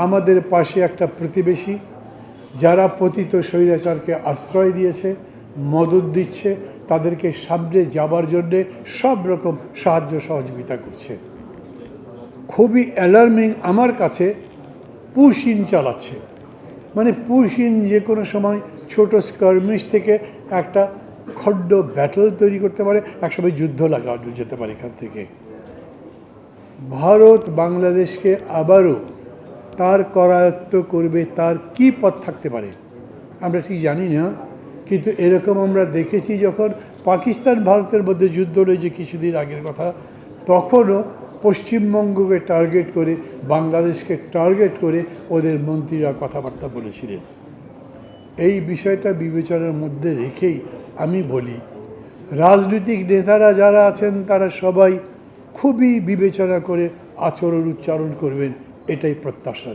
আমাদের পাশে একটা প্রতিবেশী যারা পতিত স্বৈরাচারকে আশ্রয় দিয়েছে, মদত দিচ্ছে, তাদেরকে সামনে যাবার জন্যে সব রকম সাহায্য সহযোগিতা করছে। খুবই অ্যালার্মিং আমার কাছে পুশিন চালাচ্ছে, মানে পুশিন যে কোনো সময় ছোট স্কার্মিশ থেকে একটা খড্ড ব্যাটল তৈরি করতে পারে, একসময় যুদ্ধ লাগানো যেতে পারে এখান থেকে। ভারত বাংলাদেশকে আবারও তার করায়ত্ত করবে, তার কি পথ থাকতে পারে আমরা ঠিক জানি না, কিন্তু এরকম আমরা দেখেছি যখন পাকিস্তান ভারতের মধ্যে যুদ্ধ রয়েছে কিছুদিন আগের কথা, তখনও পশ্চিমবঙ্গকে টার্গেট করে, বাংলাদেশকে টার্গেট করে ওদের মন্ত্রীরা কথাবার্তা বলেছিলেন। এই বিষয়টা বিবেচনার মধ্যে রেখেই আমি বলি, রাজনৈতিক নেতারা যারা আছেন তারা সবাই খুবই বিবেচনা করে আচরণ উচ্চারণ করবেন, এটাই প্রত্যাশা।